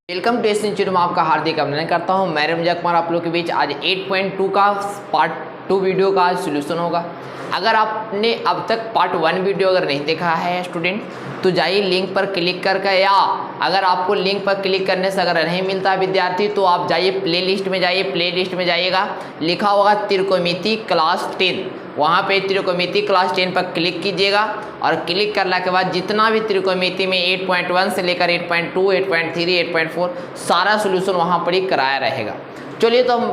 Welcome test institute में आपका हार्दिक अभिनंदन करता हूं। मैं रमजा कुमार आप लोग के बीच आज 8.2 का पार्ट 2 वीडियो का आज सोल्यूशन होगा। अगर आपने अब तक पार्ट 1 वीडियो अगर नहीं देखा है स्टूडेंट तो जाइए लिंक पर क्लिक करके, या अगर आपको लिंक पर क्लिक करने से अगर नहीं मिलता विद्यार्थी तो आप जाइए प्लेलिस्ट में जाइए, प्लेलिस्ट में जाइएगा, लिखा होगा त्रिकोणमिति क्लास 10, वहाँ पे त्रिकोणमिति क्लास 10 पर क्लिक कीजिएगा और क्लिक करने के बाद जितना भी त्रिकोणमिति में 8.1 से लेकर 8.2, 8.3, 8.4 सारा सोल्यूशन वहाँ पर ही कराया रहेगा। चलिए तो हम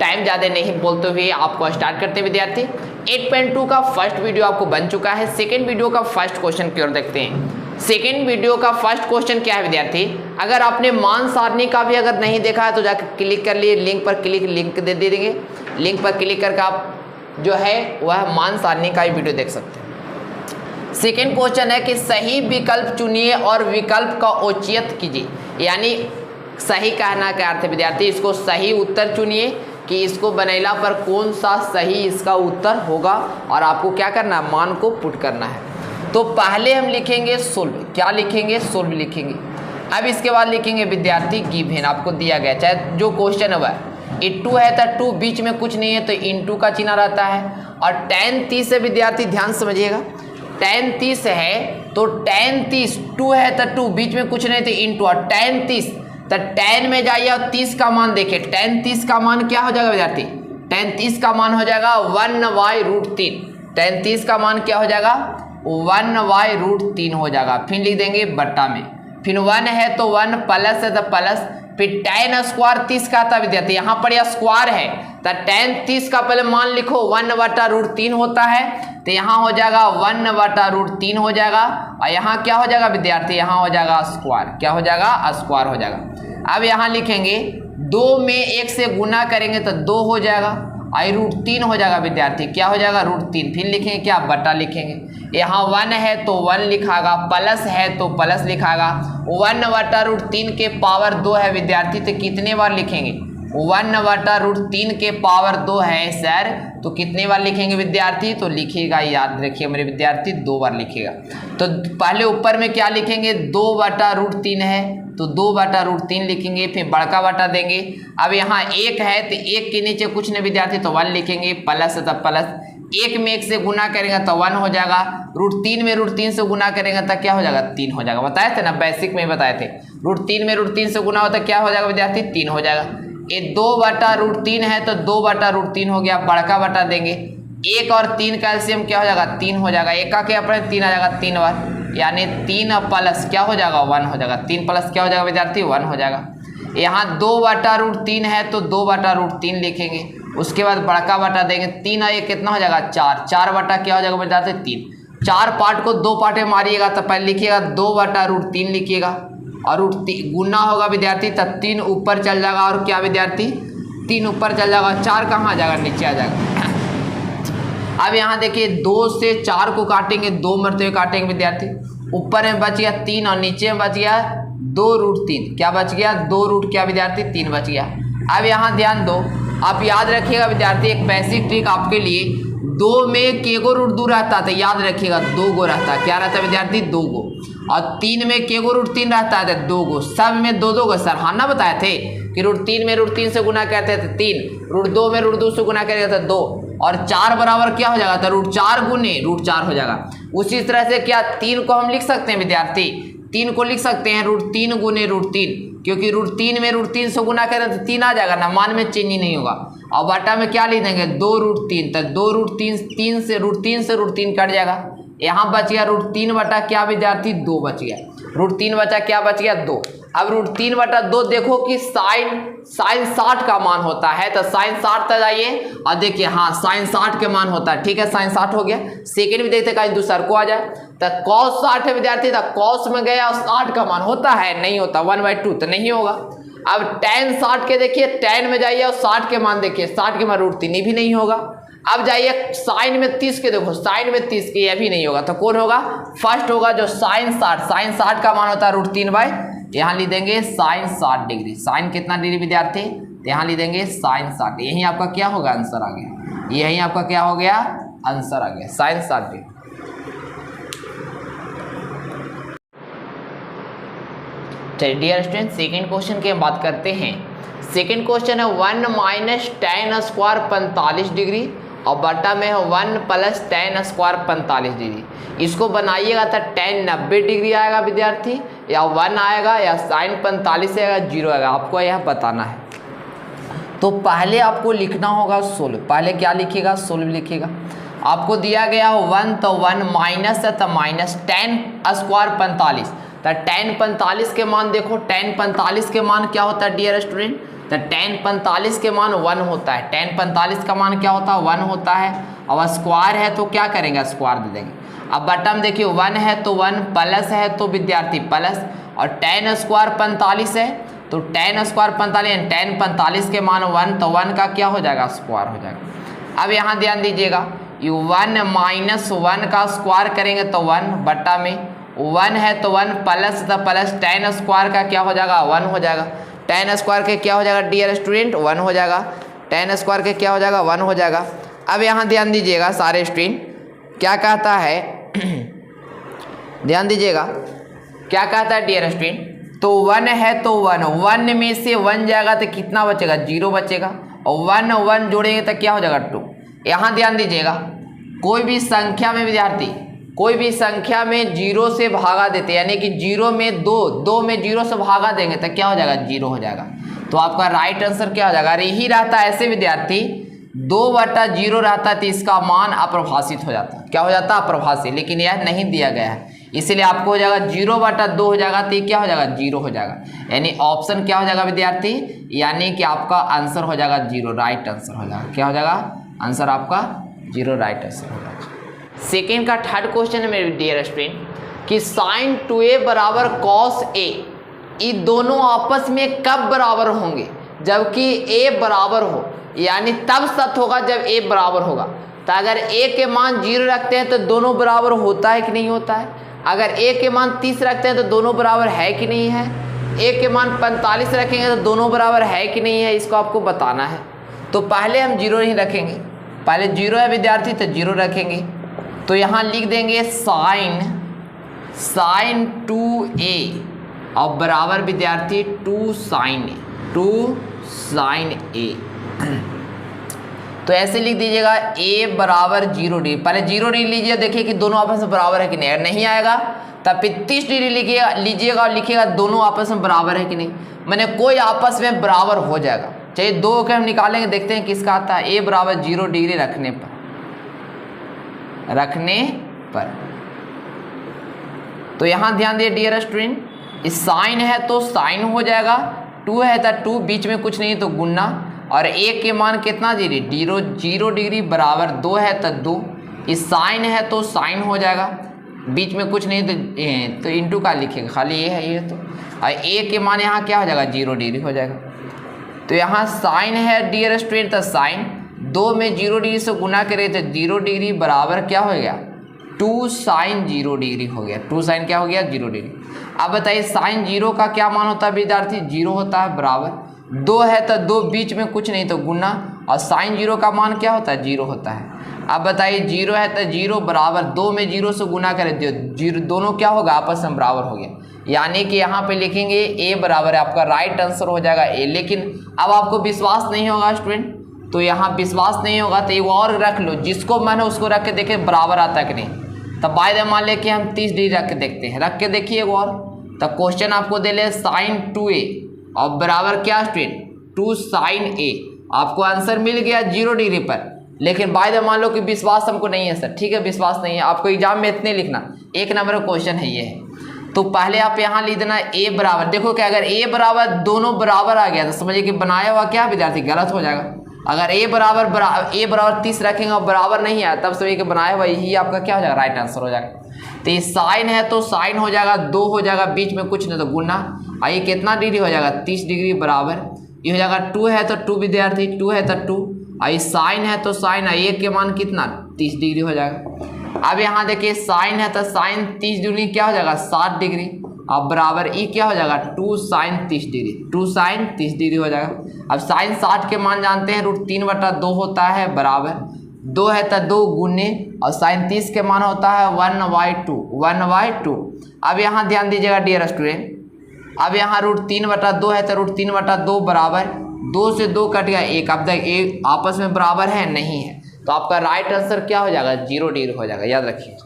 टाइम ज़्यादा नहीं बोलते हुए आपको स्टार्ट करते हैं विद्यार्थी। 8.2 का फर्स्ट वीडियो आपको बन चुका है। सेकेंड वीडियो का फर्स्ट क्वेश्चन की ओर देखते हैं। सेकेंड वीडियो का फर्स्ट क्वेश्चन क्या है विद्यार्थी, अगर आपने मान सारणी का भी अगर नहीं देखा है तो जाकर क्लिक कर लिए, लिंक पर क्लिक, लिंक दे देंगे, लिंक पर क्लिक करके आप जो है वह मान सारणी का ही वीडियो देख सकते हैं। सेकेंड क्वेश्चन है कि सही विकल्प चुनिए और विकल्प का औचित्य कीजिए, यानी सही कहना का अर्थ है विद्यार्थी इसको सही उत्तर चुनिए कि इसको बनेला पर कौन सा सही इसका उत्तर होगा और आपको क्या करना है, मान को पुट करना है। तो पहले हम लिखेंगे सोल्व, क्या लिखेंगे, सोल्व लिखेंगे। अब इसके बाद लिखेंगे विद्यार्थी गिवन, आपको दिया गया चाहे जो क्वेश्चन हुआ इंटू है तो 2 बीच में कुछ नहीं है तो इंटू का चिन्ह रहता है। और tan 30 है विद्यार्थी, ध्यान समझिएगा, tan 30 है तो tan 30 2 है तो 2 बीच में कुछ नहीं तो इंटू, और tan 30 तो tan में जाइए और 30 का मान देखिए, tan 30 का मान क्या हो जाएगा विद्यार्थी, tan 30 का मान हो जाएगा 1/√3, tan 30 का मान क्या हो जाएगा 1/√3 हो जाएगा। फिर लिख देंगे बट्टा में, फिर 1 है तो 1, प्लस है तो प्लस, फिर tan स्क्वायर 30 का था विद्यार्थी, यहाँ पर यह स्क्वायर है तो tan 30 का पहले मान लिखो 1/√3 होता है तो यहाँ हो जाएगा 1/√3 हो जाएगा, और यहाँ क्या हो जाएगा विद्यार्थी, यहाँ हो जाएगा स्क्वायर, क्या हो जाएगा स्क्वायर हो जाएगा। अब यहाँ लिखेंगे 2 में 1 से गुना करेंगे तो 2 हो जाएगा, और √3 हो जाएगा विद्यार्थी, क्या हो जाएगा √3, फिर लिखेंगे क्या बटा लिखेंगे, यहाँ 1 है तो 1 लिखागा, प्लस है तो प्लस लिखागा, 1/√3 के पावर 2 है विद्यार्थी तो कितने बार लिखेंगे, 1/√3 के पावर 2 है सर तो कितने बार लिखेंगे विद्यार्थी, तो लिखिएगा, याद रखिए मेरे विद्यार्थी 2 बार लिखिएगा। तो पहले ऊपर में क्या लिखेंगे 2/√3 है तो 2/√3 लिखेंगे, फिर बड़का बटा देंगे। अब यहाँ 1 है तो 1 के नीचे कुछ नहीं विद्यार्थी तो 1 लिखेंगे, प्लस है तो प्लस, 1 में 1 से गुना करेंगे तो 1 हो जाएगा, √3 में √3 से गुना करेंगे तो क्या हो जाएगा 3 हो जाएगा, बताए थे ना बेसिक में बताए थे, √3 में √3 से गुना होता क्या हो जाएगा विद्यार्थी 3 हो जाएगा। ये 2/√3 है तो 2/√3 हो गया, बड़का बटा देंगे, 1 और 3 का एलसीएम क्या हो जाएगा 3 हो जाएगा, 1 का क्या अपने 3 आ जाएगा 3 बार, यानी 3 प्लस क्या हो जाएगा 1 हो जाएगा, 3 प्लस क्या हो जाएगा विद्यार्थी 1 हो जाएगा। यहाँ 2/√3 है तो 2/√3 लिखेंगे, उसके बाद बड़का बटा देंगे, 3 और 1 कितना हो जाएगा 4, 4 बटा क्या हो जाएगा विद्यार्थी 3, 4 पार्ट को 2 पार्ट में मारिएगा तो पहले लिखिएगा 2/√3 लिखिएगा, और गुना होगा विद्यार्थी तब 3 ऊपर चल जाएगा, और क्या विद्यार्थी 3 ऊपर चल जाएगा, 4 कहाँ आ जाएगा नीचे आ जाएगा। अब यहाँ देखिए 2 से 4 को काटेंगे, 2 मरते हुए काटेंगे विद्यार्थी, ऊपर में बच गया 3 और नीचे में बच गया 2√3, क्या बच गया 2 क्या विद्यार्थी 3 बच गया। अब यहाँ ध्यान दो, आप याद रखिएगा विद्यार्थी एक बेसिक ट्रिक आपके लिए, 2 में केगो √2 रहता तो याद रखिएगा 2 गो रहता, क्या रहता विद्यार्थी 2 गो, और 3 में केगो √3 रहता है तो 2 गो, सब में 2 गो सर, हाँ ना बताए थे कि √3 में √3 से गुना करते थे 3, √2 में √2 से गुना करेगा तो 2, और 4 बराबर क्या हो जाएगा तो √4 गुने √4 हो जाएगा। उसी तरह से क्या 3 को हम लिख सकते हैं विद्यार्थी, 3 को लिख सकते हैं √3 गुने √3, क्योंकि √3 में √3 से गुना करें तो 3 आ जाएगा ना, मान में चेंज ही नहीं होगा, और बटा में क्या लिख देंगे 2√3 तो 2√3 3 से √3 कट जाएगा, यहाँ बच गया √3 बटा क्या विद्यार्थी 2 बच गया, √3 बचा क्या बच गया 2। अब √3/2 देखो कि साइन 60 का मान होता है तो साइन 60 तक जाइए और देखिए हाँ साइन 60 के मान होता है, ठीक है साइन 60 हो गया। सेकेंड भी देखते कहीं दूसरा को आ जाए तो cos 60 है विद्यार्थी, तो cos में गया और 60 का मान होता है नहीं होता 1/2 तो नहीं होगा। अब tan 60 के देखिए, tan में जाइए और 60 के मान देखिए, 60 के मान √3 भी नहीं होगा। अब जाइए साइन में 30 के देखो, साइन में 30 के यह भी नहीं होगा, तो कौन होगा फर्स्ट होगा जो साइन 60 का मान होता है √3/, यहाँ लिख देंगे साइन 60 डिग्री, साइन कितना डिग्री विद्यार्थी, तो यहाँ लिख देंगे साइन 60, यही आपका क्या होगा आंसर आ गया, यही आपका क्या हो गया आंसर आ गया साइन 60 डिग्री। चलिए डियर स्टूडेंट सेकेंड क्वेश्चन की हम बात करते हैं। सेकेंड क्वेश्चन है 1 माइनस टेन स्क्वायर 45 डिग्री और बटा में है 1 प्लस टेन स्क्वायर 45 डिग्री। इसको बनाइएगा तो टेन 90 डिग्री आएगा विद्यार्थी, या 1 आएगा, या साइन 45 आएगा, 0 आएगा। आपको यह बताना है। तो पहले आपको लिखना होगा सोल्व। पहले क्या लिखिएगा? सोल्व लिखिएगा। आपको दिया गया हो 1 तो 1 माइनस है तो माइनस टेन स्क्वायर 45, तो टेन 45 के मान देखो, टेन 45 के मान क्या होता है डियर स्टूडेंट? तो टेन 45 के मान 1 होता है। टेन 45 का मान क्या होता है? 1 होता है। और स्क्वायर है तो क्या करेंगे? स्क्वायर दे देंगे। अब बटन देखिए 1 है तो 1, प्लस है तो विद्यार्थी प्लस, और टेन स्क्वायर 45 है तो टेन स्क्वायर 45, टेन 45 के मान 1 तो 1 का क्या हो जाएगा? स्क्वायर हो जाएगा। अब यहाँ ध्यान दीजिएगा, यू 1 माइनस 1 का स्क्वायर करेंगे तो 1 बटा में 1 है तो 1 प्लस तो प्लस टेन स्क्वायर का क्या हो जाएगा? 1 हो जाएगा। टेन स्क्वायर के क्या हो जाएगा डियर स्टूडेंट? 1 हो जाएगा। टेन स्क्वायर के क्या हो जाएगा? 1 हो जाएगा। अब यहाँ ध्यान दीजिएगा सारे स्टूडेंट क्या कहता है ध्यान दीजिएगा क्या कहता है डियर स्टूडेंट? तो 1 है तो 1 में से 1 जाएगा तो कितना बचेगा? 0 बचेगा, और 1 जोड़ेंगे तो क्या हो जाएगा? 2। यहाँ ध्यान दीजिएगा, कोई भी संख्या में विद्यार्थी, कोई भी संख्या में 0 से भागा देते, यानी कि 0 में 2 में 0 से भागा देंगे तो क्या हो जाएगा? 0 हो जाएगा। तो आपका राइट आंसर क्या हो जाएगा? अरे यही रहता है ऐसे विद्यार्थी, 2/0 रहता है तो इसका मान अप्रभाषित हो जाता है। क्या हो जाता है? अप्रभाषित। लेकिन यह नहीं दिया गया है, इसीलिए आपको हो जाएगा 0/2 हो जाएगा तो क्या हो जाएगा? 0 हो जाएगा। यानी ऑप्शन क्या हो जाएगा विद्यार्थी? यानी कि आपका आंसर हो जाएगा 0, राइट आंसर हो जाएगा। क्या हो जाएगा? आंसर आपका 0, राइट आंसर हो जाएगा। सेकेंड का थर्ड क्वेश्चन है मेरे डियर स्टूडेंट कि साइन 2a बराबर कॉस a, ये दोनों आपस में कब बराबर होंगे? जबकि a बराबर हो, यानी तब सत्य होगा जब a बराबर होगा। तो अगर a के मान 0 रखते हैं तो दोनों बराबर होता है कि नहीं होता है? अगर a के मान 30 रखते हैं तो दोनों बराबर है कि नहीं है? a के मान 45 रखेंगे तो दोनों बराबर है कि नहीं है? इसको आपको बताना है। तो पहले हम 0 नहीं रखेंगे, पहले 0 है विद्यार्थी तो 0 रखेंगे। तो यहाँ लिख देंगे साइन 2a और बराबर विद्यार्थी 2 साइन a। तो ऐसे लिख दीजिएगा a बराबर 0 डिग्री। पहले 0 डिग्री लीजिए, देखिए कि दोनों आपस में बराबर है कि नहीं। अगर नहीं आएगा तब फिर 30 डिग्री लीजिएगा और लिखिएगा दोनों आपस में बराबर है कि नहीं। मैंने कोई आपस में बराबर हो जाएगा। चलिए 2 के हम निकालेंगे, देखते हैं किसका आता है। a बराबर 0 डिग्री रखने पर तो यहाँ ध्यान दिए डियर स्टूडेंट, इस साइन है तो साइन हो जाएगा, 2 है तो 2, बीच में कुछ नहीं तो गुना, और a के मान कितना डिग्री? 0 डिग्री बराबर 2 है तो 2, इस साइन है तो साइन हो जाएगा, बीच में कुछ नहीं तो इंटू का लिखेंगे, खाली ये है ये तो, और a के मान यहाँ क्या हो जाएगा? 0 डिग्री हो जाएगा। तो यहाँ साइन है डियर स्टूडेंट तो साइन 2 में 0 डिग्री से गुना करें तो 0 डिग्री बराबर क्या हो गया? 2 साइन 0 डिग्री हो गया। 2 साइन क्या हो गया? 0 डिग्री। अब बताइए साइन 0 का क्या मान होता है विद्यार्थी? 0 होता है बराबर 2 है तो 2, बीच में कुछ नहीं तो गुना, और साइन 0 का मान क्या होता है? 0 होता है। अब बताइए 0 है तो 0 बराबर 2 में 0 से गुना करें तो 0, दोनों क्या होगा? आपस में बराबर हो गया। यानी कि यहाँ पे लिखेंगे a बराबर है, आपका राइट आंसर हो जाएगा a। लेकिन अब आपको विश्वास नहीं होगा स्टूडेंट, तो यहाँ विश्वास नहीं होगा तो एक और रख लो, जिसको मन है उसको रख के देखे बराबर आता है कि नहीं। तब बाय द मान लेके हम 30 डिग्री रख के देखते हैं, रख के देखिए एक और। तो क्वेश्चन आपको दे ले साइन 2a और बराबर क्या स्टूडेंट? 2 sine a। आपको आंसर मिल गया 0 डिग्री पर, लेकिन बाय द मान लो कि विश्वास हमको नहीं है सर। ठीक है, विश्वास नहीं है, आपको एग्जाम में इतने लिखना, 1 नंबर का क्वेश्चन है ये है। तो पहले आप यहाँ लिख देना a बराबर, देखो कि अगर a बराबर दोनों बराबर आ गया तो समझिए कि बनाया हुआ क्या विद्यार्थी? गलत हो जाएगा। अगर a बराबर 30 रखेंगे और बराबर नहीं आया तब समझिए कि बनाया हुआ यही आपका क्या हो जाएगा? राइट आंसर हो जाएगा। तो ये साइन है तो साइन हो जाएगा, 2 हो जाएगा, बीच में कुछ नहीं तो गुना, और ये कितना डिग्री हो जाएगा? 30 डिग्री बराबर ये हो जाएगा 2 है तो 2 विद्यार्थी, 2 है तो 2, और ये साइन है तो साइन, एक के मान कितना? 30 डिग्री हो जाएगा। अब यहाँ देखिए साइन है तो साइन 30 डिग्री क्या हो जाएगा? 60 डिग्री, अब बराबर ई क्या हो जाएगा? 2 साइन 30 डिग्री, 2 साइन 30 डिग्री हो जाएगा। अब साइन 60 के मान जानते हैं, √3/2 होता है बराबर 2 है तो 2 गुने, और साइन 30 के मान होता है 1/2। अब यहाँ ध्यान दीजिएगा डियर स्टूडेंट, अब यहाँ √3/2 है तो √3/2 बराबर 2 से 2 कट गया 1। अब तक एक आपस में बराबर है नहीं है, तो आपका राइट आंसर क्या हो जाएगा 0 डिग्री हो जाएगा। याद रखिए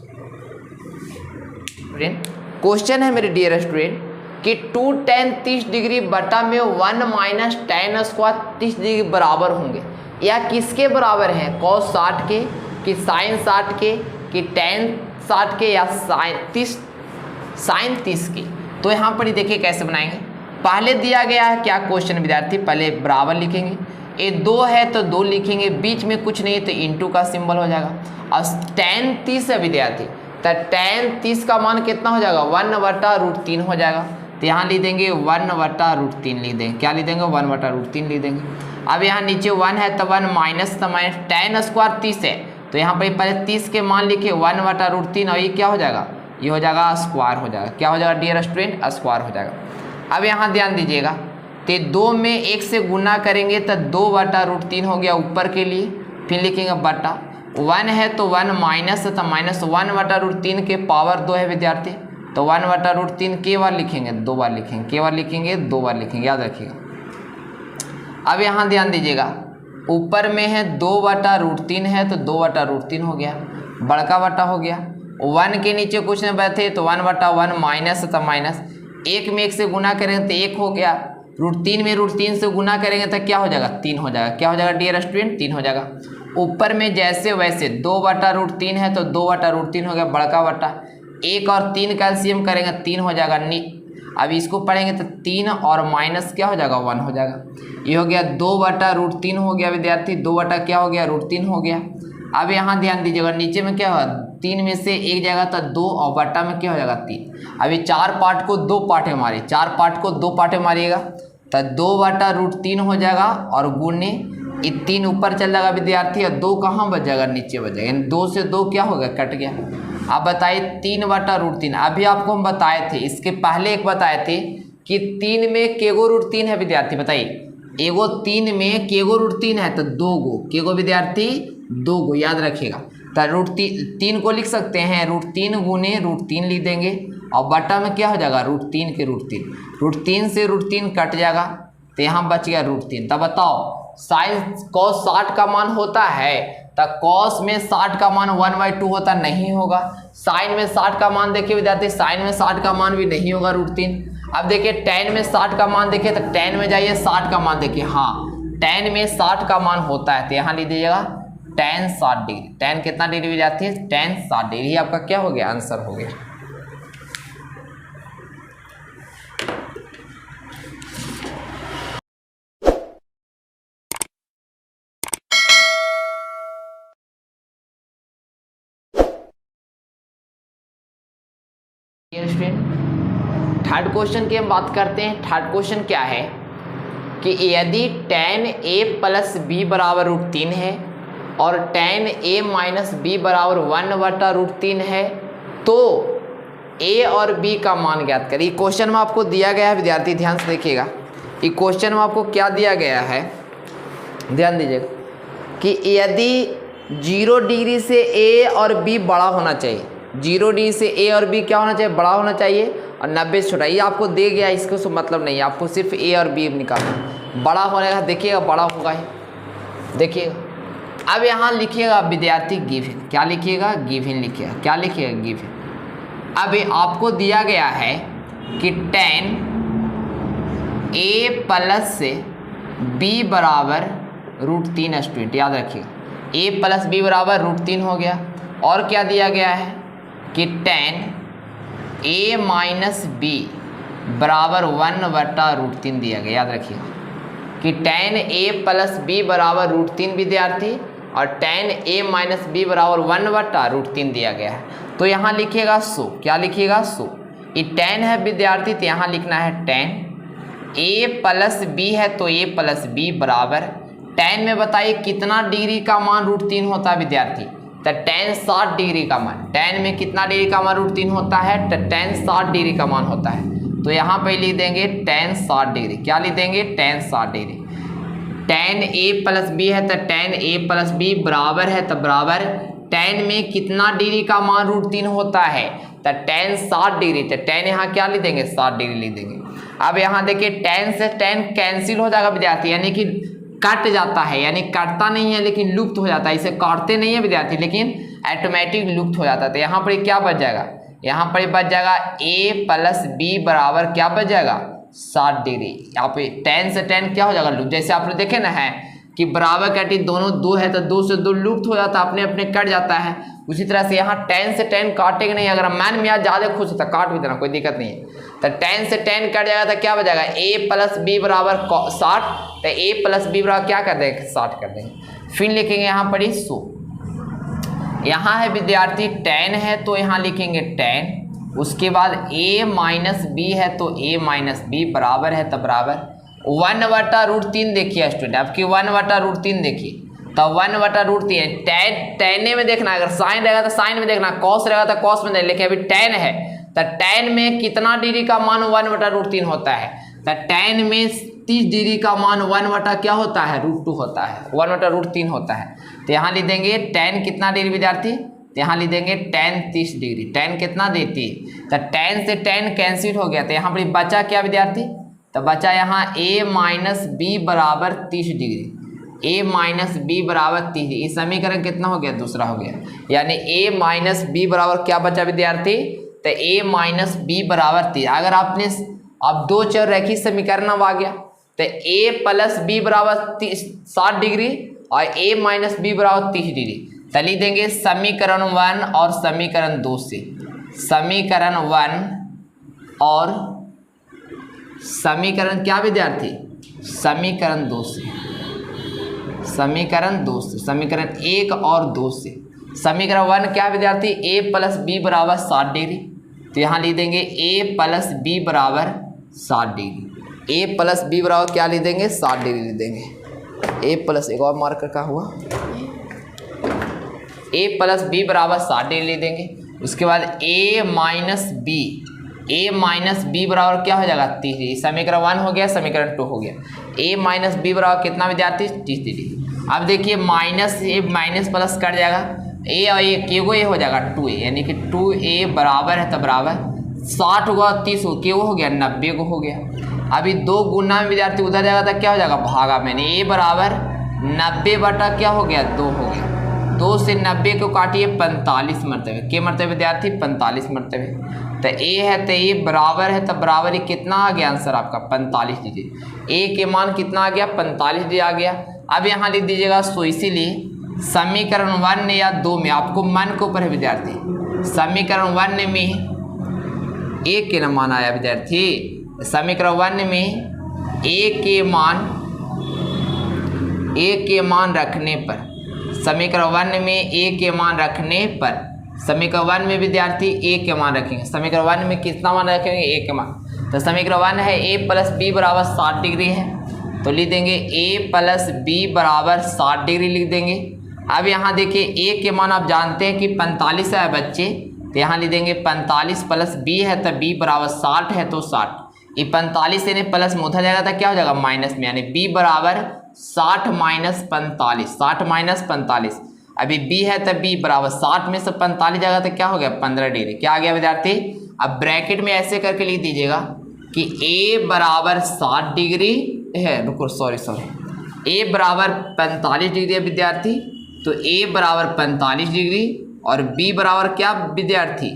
स्टूडेंट, क्वेश्चन है मेरे डियर स्टूडेंट कि 2 tan 30 डिग्री बटा में 1 माइनस tan स्क्वायर 30 डिग्री बराबर होंगे। या किसके बराबर हैं, cos 60 के कि sin 60 के कि tan 60 के या sin 30 के। तो यहाँ पर ही देखिए कैसे बनाएंगे। पहले दिया गया है क्या क्वेश्चन विद्यार्थी, पहले बराबर लिखेंगे, ये 2 है तो 2 लिखेंगे, बीच में कुछ नहीं तो इंटू का सिंबल हो जाएगा। और tan 30 है विद्यार्थी, तो tan 30 का मान कितना हो जाएगा 1/√3 हो जाएगा। तो यहाँ लिख देंगे 1/√3 लिख देंगे, क्या लिख देंगे 1/√3 लिख देंगे। अब यहाँ नीचे 1 है तो 1 माइनस tan स्क्वायर 30 है, तो यहाँ पर पहले 30 के मान लिखे 1/√3 और ये क्या हो जाएगा, ये हो जाएगा स्क्वायर हो जाएगा। क्या हो जाएगा डियर स्टूडेंट, स्क्वायर हो जाएगा। अब यहाँ ध्यान दीजिएगा, तो 2 में 1 से गुना करेंगे तो 2/√3 हो गया ऊपर के लिए, फिर लिखेंगे बटा 1 है तो 1 माइनस है तो माइनस 1/√3 के पावर 2 है विद्यार्थी, तो 1/√3 के बार लिखेंगे 2 बार लिखेंगे, के बार लिखेंगे 2 बार लिखेंगे, याद रखिएगा। अब यहाँ ध्यान दीजिएगा, ऊपर में है 2/√3 है तो 2/√3 हो गया, बड़का बटा हो गया। 1 के नीचे कुछ नहीं बैठे तो 1/1 माइनस है तो माइनस, 1 में 1 से गुना करेंगे तो 1 हो गया, √3 में √3 से गुना करेंगे तो क्या हो जाएगा 3 हो जाएगा। क्या हो जाएगा डियर स्टूडेंट, 3 हो जाएगा। ऊपर में जैसे वैसे 2/√3 है तो 2/√3 हो गया, बड़का बटा 1 और 3 कैल्शियम करेंगे 3 हो जाएगा। अब इसको पढ़ेंगे तो 3 और माइनस क्या हो जाएगा 1 हो जाएगा। ये हो गया 2/√3 हो गया विद्यार्थी, 2 बटा क्या हो गया √3 हो गया। अब यहाँ ध्यान दीजिएगा, नीचे में क्या होगा 3 में से 1 जाएगा तो 2 और बटा में क्या हो जाएगा 3। अभी 4 पार्ट को 2 पार्ट में मारिए, 4 पार्ट को 2 पार्ट में मारिएगा तो 2/√3 हो जाएगा और गुणे ये 3 ऊपर चल जाएगा विद्यार्थी और 2 कहाँ बच जाएगा नीचे बच जाएगा, 2 से 2 क्या हो गया कट गया। आप बताइए 3/√3, अभी आपको हम बताए थे, इसके पहले एक बताए थे कि 3 में केगो √3 है विद्यार्थी, बताइए एगो 3 में केगो √3 है तो 2 गो केगो विद्यार्थी 2 गो, याद रखिएगा। तो √3 को लिख सकते हैं, √3 गुने √3 लिख देंगे और बटा में क्या हो जाएगा √3 के √3 से √3 कट जाएगा तो यहाँ बच गया √3। तब बताओ साइन cos 60 का मान होता है तो cos में 60 का मान 1/2 होता नहीं होगा। साइन में 60 का मान देखिए विद्यार्थी, साइन में 60 का मान भी नहीं होगा √3। अब देखिए tan में 60 का मान देखिए तो tan में जाइए 60 का मान देखिए, हाँ tan में 60 का मान होता है तो यहाँ लिख दीजिएगा tan 60 डिग्री। tan कितना डिग्री विद्यार्थी है, tan 60 डिग्री, आपका क्या हो गया आंसर हो गया। थर्ड क्वेश्चन की हम बात करते हैं। थर्ड क्वेश्चन क्या है कि यदि tan a प्लस b बराबर √3 है और tan a माइनस b बराबर 1/√3 है तो a और b का मान ज्ञात करिए। क्वेश्चन में आपको दिया गया है विद्यार्थी, ध्यान से देखिएगा, ये क्वेश्चन में आपको क्या दिया गया है, ध्यान दीजिएगा कि यदि 0 डिग्री से a और b बड़ा होना चाहिए, 0 डिग्री से a और b क्या होना चाहिए, बड़ा होना चाहिए, और 90 से छोटा, ये आपको दे गया, इसको तो मतलब नहीं है, आपको सिर्फ a और b निकालना। बड़ा होने का देखिएगा, बड़ा होगा ही, देखिएगा। अब यहाँ लिखिएगा विद्यार्थी गिवन, क्या लिखिएगा गिवन लिखिएगा, क्या लिखिएगा गिवन। अब आपको दिया गया है कि tan a प्लस b बराबर √3 स्टूडेंट, याद रखिएगा a प्लस b बराबर √3 हो गया। और क्या दिया गया है कि tan a माइनस b बराबर 1/√3 दिया गया, याद रखिएगा कि tan a प्लस b बराबर √3 विद्यार्थी और tan a माइनस b बराबर 1/√3 दिया गया है। तो यहाँ लिखिएगा 100, क्या लिखिएगा 100, ये tan है विद्यार्थी तो यहाँ लिखना है tan a प्लस b है तो a प्लस b बराबर tan में बताइए कितना डिग्री का मान √3 होता है विद्यार्थी, तो tan 60 डिग्री का मान, tan में कितना डिग्री का मान √3 होता है, तो tan 60 डिग्री का मान होता है। तो यहाँ पे लिख देंगे tan 60 डिग्री, क्या लिख देंगे tan 60 degree. tan a plus b है तो tan a प्लस b बराबर है, तो बराबर tan में कितना डिग्री का मान √3 होता है, तो tan 60 डिग्री, तो tan यहाँ क्या लिख देंगे 60 डिग्री लिख देंगे। अब यहाँ देखिए tan से tan कैंसिल हो जाएगा विद्यार्थी, यानी कि कट जाता है, यानी कटता नहीं है लेकिन लुप्त हो जाता है। इसे काटते नहीं है विद्यार्थी लेकिन ऑटोमेटिक लुप्त हो जाता है। तो यहाँ पर क्या बच जाएगा, यहाँ पर बच जाएगा a प्लस बी बराबर क्या बच जाएगा 60 डिग्री। यहाँ पे tan से tan क्या हो जाएगा लुप्त, जैसे आपने देखे ना है कि बराबर कटी दोनों दो है तो दो से दो लुप्त हो जाता है, अपने अपने कट जाता है। उसी तरह से यहाँ tan से tan काटेंगे नहीं, अगर मन में आज ज़्यादा खुश है तो काट भी देना, कोई दिक्कत नहीं है। तो tan से tan कट जाएगा तो क्या बचेगा a प्लस बी बराबर 60, तो a प्लस बी बराबर क्या कर देंगे 60 कर देंगे। फिर लिखेंगे यहाँ पर 100, यहाँ है विद्यार्थी tan है तो यहाँ लिखेंगे tan, उसके बाद a माइनस बी है तो a माइनस बी बराबर है तो बराबर 1/√3 देखिए स्टूडेंट, आपकी 1/√3 देखिए, तो 1/√3 tan में देखना, अगर साइन रहेगा तो साइन में देखना, कॉस रहेगा तो कॉस में देखना, लेकिन अभी tan है तो tan में कितना डिग्री का मान 1/√3 होता है, तो tan में 30 डिग्री का मान 1 क्या होता है √2 होता है, 1/√3 होता है। तो यहाँ लिख देंगे tan कितना डिग्री विद्यार्थी, तो यहाँ लिख देंगे tan 30 डिग्री। tan कितना देती है, तो tan से tan कैंसिल हो गया, तो यहाँ पर बचा क्या विद्यार्थी, तो बचा यहाँ a माइनस बी बराबर 30 डिग्री, a माइनस बी बराबर 30 डिग्री। समीकरण कितना हो गया दूसरा हो गया, यानी a माइनस बी बराबर क्या बचा विद्यार्थी, तो a माइनस बी बराबर 30। अगर आपने अब दो चर रैखिक समीकरण अब आ गया तो a प्लस बी बराबर 60 डिग्री और a माइनस बी बराबर 30 डिग्री, तो लिख देंगे समीकरण 1 और समीकरण 2 से, समीकरण 1 और समीकरण क्या विद्यार्थी समीकरण 2 से, समीकरण 2 से, समीकरण 1 और 2 से। समीकरण 1 क्या विद्यार्थी a प्लस बी बराबर 60 डिग्री, तो यहाँ लिख देंगे a प्लस बी बराबर 60 डिग्री, a प्लस बी बराबर क्या लिख देंगे 60 डिग्री लिख देंगे। a प्लस एक और मार्कर का हुआ, a प्लस बी बराबर 60 डिग्री लिख देंगे। उसके बाद a माइनस बी बराबर क्या हो जाएगा 30 डिग्री। समीकरण 1 हो गया, समीकरण 2 हो गया। a माइनस बी बराबर कितना विद्यार्थी 30 डिग्री। अब देखिए माइनस ए माइनस प्लस कट जाएगा, a और a के वो a हो जाएगा 2a, यानी कि 2a बराबर है तो बराबर 60 होगा 30 हो के वो हो गया 90 को हो गया। अभी दो गुना में विद्यार्थी उधर जाएगा तो क्या हो जाएगा भागा में, a बराबर 90 बटा क्या हो गया 2 हो गया। 2 से 90 को काटिए 45 मरतबे, के मरतबे विद्यार्थी 45 मरतबे। तो a है तो a बराबर है तो बराबर ही कितना आ गया आंसर आपका 45 डिग्री। a के मान कितना आ गया 45 डिग्री आ गया। अब यहाँ लिख दीजिएगा सो इसीलिए समीकरण 1 या 2 में आपको मन के ऊपर है विद्यार्थी, समीकरण 1 में a के मान आया विद्यार्थी, समीकरण 1 में a के मान रखने पर, समीकरण 1 में a के मान रखने पर, समीकरण 1 में विद्यार्थी a के मान रखेंगे, समीकरण 1 में कितना मान रखेंगे a के मान, तो समीकरण 1 है a प्लस बी बराबर 60 डिग्री है, तो लिख देंगे a प्लस बी बराबर 60 डिग्री लिख देंगे। अब यहाँ देखिए a के मान आप जानते हैं कि 45 है बच्चे, तो यहाँ लिख देंगे 45 प्लस b है तो b बराबर 60 है तो 60, ये 45 से प्लस में उधर जाएगा तो क्या हो जाएगा माइनस में, यानी b बराबर 60 माइनस 45, 60 माइनस 45। अभी b है तो b बराबर 60 में से 45 जाएगा तो क्या हो गया 15 डिग्री। क्या आ गया विद्यार्थी, अब ब्रैकेट में ऐसे करके लिख दीजिएगा कि a बराबर 60 डिग्री है, रुको सॉरी a बराबर 45 डिग्री है विद्यार्थी, तो a बराबर 45 डिग्री और b बराबर क्या विद्यार्थी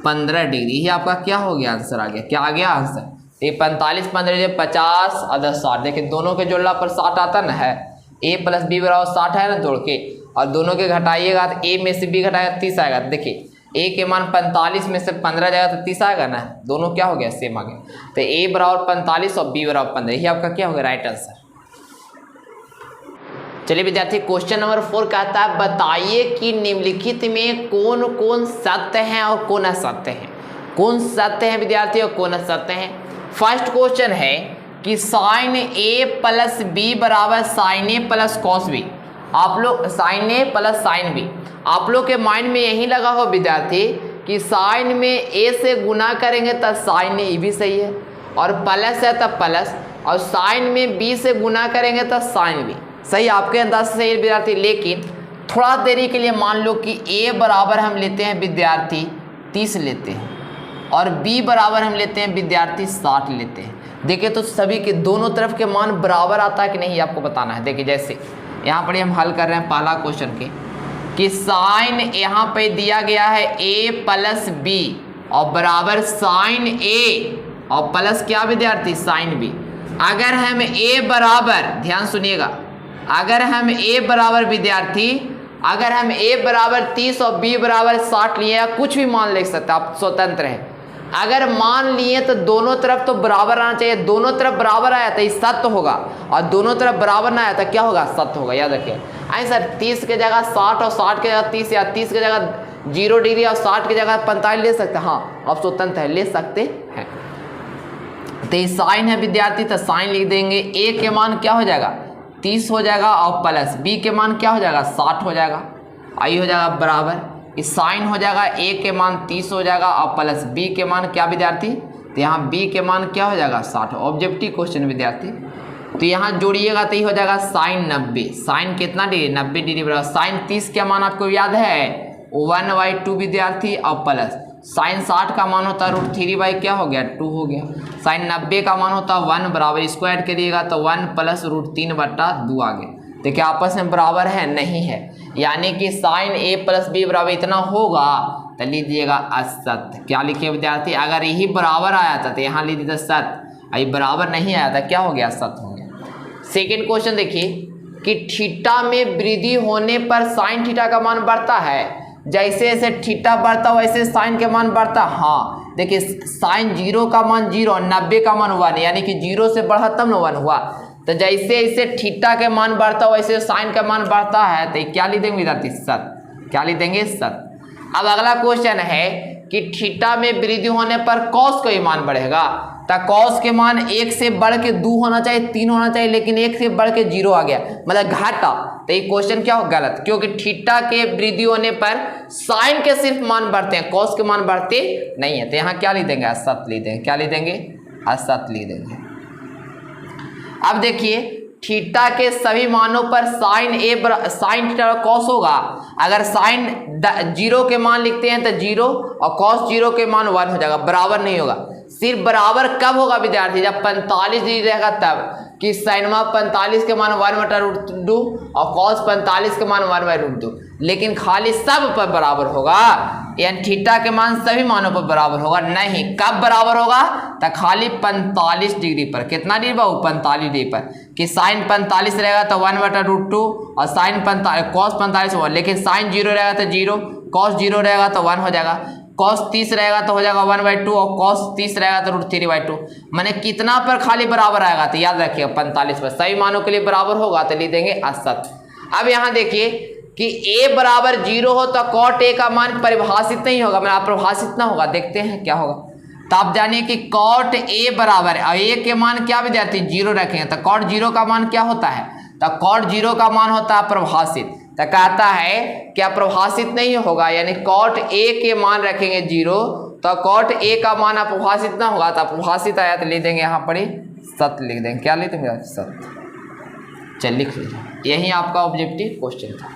15 डिग्री, ही आपका क्या हो गया आंसर आ गया। क्या आ गया आंसर, ये 45 15 50 अदर 60, देखिए दोनों के जोड़ना पर 60 आता ना है, a प्लस बी बराबर 60 है ना जोड़ के, और दोनों के घटाइएगा तो a में से b घटाएगा 30 आएगा। देखिए a के मान 45 में से 15 जाएगा तो 30 आएगा ना, दोनों क्या हो गया सेम आ गया, तो a बराबर 45 और b बराबर 15, यही आपका क्या हो गया राइट आंसर। चलिए विद्यार्थी क्वेश्चन नंबर 4 कहता है बताइए कि निम्नलिखित में कौन कौन सत्य हैं और कौन असत्य हैं। कौन सत्य हैं विद्यार्थी और कौन असत्य हैं। फर्स्ट क्वेश्चन है कि साइन a प्लस बी बराबर sine a plus cos b, आप लोग sine a plus sine b, आप लोग के माइंड में यही लगा हो विद्यार्थी कि साइन में a से गुना करेंगे तब साइन a भी सही है, और प्लस है तब प्लस, और साइन में b से गुना करेंगे तब साइन बी सही, आपके अंदाज से सही विद्यार्थी। लेकिन थोड़ा देरी के लिए मान लो कि a बराबर हम लेते हैं विद्यार्थी 30 लेते हैं और b बराबर हम लेते हैं विद्यार्थी 60 लेते हैं। देखिए तो सभी के दोनों तरफ के मान बराबर आता है कि नहीं आपको बताना है। देखिए जैसे यहाँ पर हम हल कर रहे हैं पहला क्वेश्चन के कि साइन यहाँ पे दिया गया है a प्लस b और बराबर साइन a और प्लस क्या विद्यार्थी साइन b। अगर हम a बराबर, ध्यान सुनिएगा, अगर हम a बराबर विद्यार्थी, अगर हम a बराबर 30 और b बराबर 60 लिए या कुछ भी मान ले सकते हैं, आप स्वतंत्र हैं। अगर मान लिए तो दोनों तरफ तो बराबर आना चाहिए, दोनों तरफ बराबर आया तो ये सत्य होगा और दोनों तरफ बराबर ना आया तो क्या होगा, सत्य होगा। याद रखिए। आई सर 30 के जगह 60 और 60 के जगह 30 या 30 के जगह 0 डिग्री और 60 की जगह 45 ले सकते हैं। हाँ आप स्वतंत्र है, ले सकते हैं। तो ये साइन है विद्यार्थी, तो साइन लिख देंगे। a के मान क्या हो जाएगा 30 हो जाएगा और प्लस b के मान क्या हो जाएगा 60 हो जाएगा। आई हो जाएगा बराबर, इस साइन हो जाएगा a के मान 30 हो जाएगा और प्लस b के मान क्या विद्यार्थी, तो यहाँ b के मान क्या हो जाएगा 60। ऑब्जेक्टिव क्वेश्चन विद्यार्थी। तो यहाँ जोड़िएगा तो ये हो जाएगा साइन 90। साइन कितना डिग्री 90 डिग्री बराबर साइन 30 का मान आपको याद है 1/2 विद्यार्थी और प्लस साइन 60 का मान होता है √3 बाई क्या हो गया 2 हो गया। साइन 90 का मान होता है 1 बराबर, इसको ऐड करिएगा तो 1 प्लस √3/2 आ गया। देखिए आपस में बराबर है नहीं है, यानी कि साइन a प्लस b बराबर इतना होगा तो लीजिएगा असत्य। क्या लिखिए विद्यार्थी, अगर यही बराबर आया था तो यहाँ लीजिए सत्य, ये बराबर नहीं आया था क्या हो गया सत्य हो गया। सेकेंड क्वेश्चन देखिए कि थीटा में वृद्धि होने पर साइन थीटा का मान बढ़ता है, जैसे जैसे थीटा बढ़ता वैसे साइन के मान बढ़ता। हाँ देखिए साइन 0 का मान 0 और 90 का मान 1, यानी कि 0 से बढ़ा तब न 1 हुआ। तो जैसे जैसे थीटा के मान बढ़ता वैसे साइन का मान बढ़ता है, तो क्या लिख देंगे विद्यार्थी सत्य। क्या लिख देंगे सत्य। अब अगला क्वेश्चन है कि थीटा में वृद्धि होने पर कॉस का मान बढ़ेगा, तो कॉस के मान 1 से बढ़ के 2 होना चाहिए 3 होना चाहिए, लेकिन 1 से बढ़ के 0 आ गया मतलब घाटा। तो ये क्वेश्चन क्या हो गलत, क्योंकि थीटा के वृद्धि होने पर साइन के सिर्फ मान बढ़ते हैं, कॉस के मान बढ़ते नहीं है। तो यहाँ क्या लिख देंगे असत्य लिख देंगे। क्या लिख देंगे असत्य लिख देंगे। अब देखिए थीटा के सभी मानों पर साइन थीटा कॉस होगा। अगर साइन 0 के मान लिखते हैं तो 0 और कॉस 0 के मान 1 हो जाएगा, बराबर नहीं होगा। सिर्फ बराबर कब होगा विद्यार्थी, जब 45 डिग्री रहेगा तब, कि साइनमा 45 के मान 1/√2 और कॉस 45 के मान 1/√2। लेकिन खाली सब पर बराबर होगा, यानी थीटा के मान सभी मानों पर बराबर होगा नहीं। कब बराबर होगा, तो खाली 45 डिग्री पर। कितना डिग्री बाबू 45 डिग्री पर, कि साइन 45 रहेगा तो 1/√2 और साइन 45 कॉस 45 होगा, लेकिन साइन 0 रहेगा तो 0, कॉस 0 रहेगा तो 1 हो जाएगा, कॉस 30 रहेगा तो हो जाएगा 1/2 और कॉस 30 रहेगा तो √3/2। मैंने कितना पर खाली बराबर आएगा, तो याद रखिए 45 पर सभी मानों के लिए बराबर होगा, तो लिख देंगे असत्य। अब यहाँ देखिए कि a बराबर 0 हो तो कॉट a का मान परिभाषित नहीं होगा, मतलब अपरिभाषित ना होगा। देखते हैं क्या होगा। तो आप जानिए कि कॉट a बराबर है, a के मान क्या विद्यार्थी 0 रखेंगे, तो कॉट 0 का मान क्या होता है, तो कॉट 0 का मान होता है परिभाषित। तो कहता है क्या प्रभाषित नहीं होगा, यानी कॉट a के मान रखेंगे 0 तो कॉट a का मान अपरिभाषित ना होगा, तो अपरिभाषित आया तो लिख देंगे यहाँ पर ही सत्य लिख देंगे। क्या लिख देंगे सत्य। चलिए लिख लीजिए, यही आपका ऑब्जेक्टिव क्वेश्चन था।